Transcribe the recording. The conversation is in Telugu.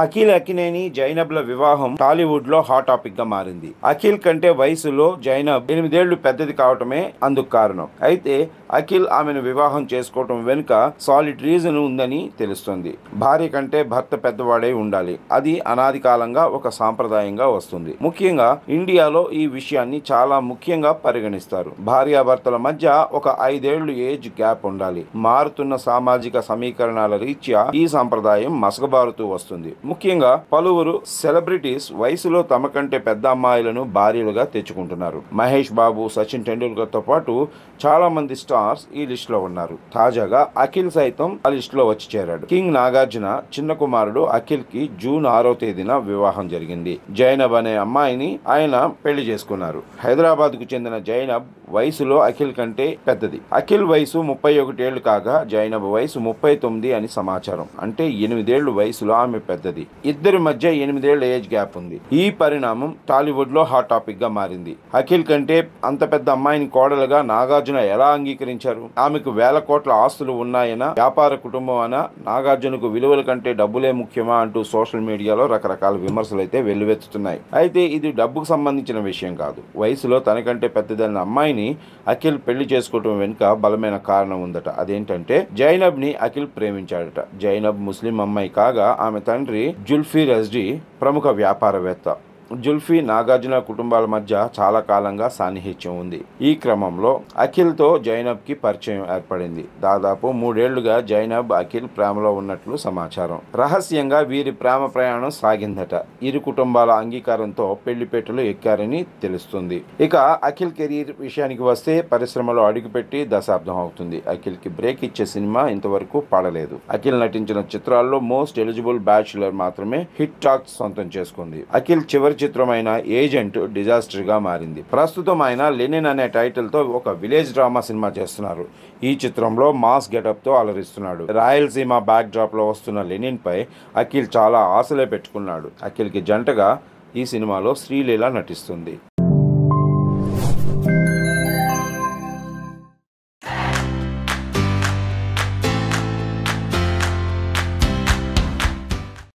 అఖిల్ అక్కినేని జైనబ్ల వివాహం టాలీవుడ్ లో హాట్ టాపిక్ గా మారింది. అఖిల్ కంటే వయసులో జైనబ్ 8 ఏళ్లు పెద్దది కావటమే అందుకు కారణం. అయితే అఖిల్ ఆమెను వివాహం చేసుకోవటం వెనుక సాలిడ్ రీజన్ ఉందని తెలుస్తుంది. భార్య కంటే భర్త పెద్దవాడై ఉండాలి. అది అనాది కాలంగా ఒక సాంప్రదాయంగా వస్తుంది. ముఖ్యంగా ఇండియాలో ఈ విషయాన్ని చాలా ముఖ్యంగా పరిగణిస్తారు. భార్యాభర్తల మధ్య ఒక 5 ఏళ్లు ఏజ్ గ్యాప్ ఉండాలి. మారుతున్న సామాజిక సమీకరణాల రీత్యా ఈ సంప్రదాయం మసకబారుతూ వస్తుంది. ముఖ్యంగా పలువురు సెలబ్రిటీస్ వయసులో తమ కంటే పెద్ద అమ్మాయిలను భార్యలుగా తెచ్చుకుంటున్నారు. మహేష్ బాబు, సచిన్ టెండూల్కర్ తో పాటు చాలా మంది స్టార్స్ ఈ లిస్ట్ లో ఉన్నారు. తాజాగా అఖిల్ సైతం ఆ లిస్ట్ లో వచ్చి చేరాడు. కింగ్ నాగార్జున చిన్న కుమారుడు అఖిల్ కి జూన్ 6వ తేదీన వివాహం జరిగింది. జైనబ్ అనే అమ్మాయిని ఆయన పెళ్లి చేసుకున్నారు. హైదరాబాద్ కు చెందిన జైనబ్ వయసులో అఖిల్ కంటే పెద్దది. అఖిల్ వయసు 31 ఏళ్లు కాగా జైనబ్ వయసు 39 అని సమాచారం. అంటే 8 ఏళ్లు వయసులో ఆమె పెద్దది. ఇద్దరి మధ్య 8 ఏళ్ల ఏజ్ గ్యాప్ ఉంది. ఈ పరిణామం టాలీవుడ్ లో హాట్ టాపిక్ గా మారింది. అఖిల్ కంటే అంత పెద్ద అమ్మాయిని కోడలుగా నాగార్జున ఎలా అంగీకరించారు? ఆమెకు వేల కోట్ల ఆస్తులు ఉన్నాయనా, వ్యాపార కుటుంబం అనా, నాగార్జునకు విలువల కంటే డబ్బులే ముఖ్యమా అంటూ సోషల్ మీడియాలో రకరకాల విమర్శలు అయితే వెల్లువెత్తుతున్నాయి. అయితే ఇది డబ్బుకు సంబంధించిన విషయం కాదు. వయసులో తనకంటే పెద్దదన్న అమ్మాయిని అఖిల్ పెళ్లి చేసుకోవటం వెనుక బలమైన కారణం ఉందట. అదేంటంటే జైనబ్ ని అఖిల్ ప్రేమించాడట. జైనబ్ ముస్లిం అమ్మాయి కాగా ఆమె తండ్రి జుల్ఫీ రజ్డీ ప్రముఖ వ్యాపారవేత్త. జుల్ఫీ, నాగార్జున కుటుంబాల మధ్య చాలా కాలంగా సాన్నిహిత్యం ఉంది. ఈ క్రమంలో అఖిల్ తో జైనబ్ కి పరిచయం ఏర్పడింది. దాదాపు 3 ఏళ్లుగా జైనబ్ అఖిల్ ప్రేమలో ఉన్నట్లు సమాచారం. రహస్యంగా వీరి ప్రేమ ప్రయాణం సాగిందట. ఇరు కుటుంబాల అంగీకారంతో పెళ్లిపేటలు ఎక్కారని తెలుస్తుంది. ఇక అఖిల్ కెరీర్ విషయానికి వస్తే పరిశ్రమలో అడుగుపెట్టి దశాబ్దం అవుతుంది. అఖిల్ కి బ్రేక్ ఇచ్చే సినిమా ఇంతవరకు పడలేదు. అఖిల్ నటించిన చిత్రాల్లో మోస్ట్ ఎలిజిబుల్ బ్యాచులర్ మాత్రమే హిట్ టాక్ సొంతం చేసుకుంది. అఖిల్ చివరి చిత్రమైన ఏజెంట్ డిజాస్టర్ గా మారింది. ప్రస్తుతం ఆయన లెనిన్ అనే టైటిల్ తో ఒక విలేజ్ డ్రామా సినిమా చేస్తున్నారు. ఈ చిత్రంలో మాస్ గెటప్ తో అలరిస్తున్నాడు. రాయలసీమ బ్యాక్ డ్రాప్ లో వస్తున్న లెనిన్ పై అఖిల్ చాలా ఆశలే పెట్టుకున్నాడు. అఖిల్ కి జంటగా ఈ సినిమాలో శ్రీలీల నటిస్తుంది.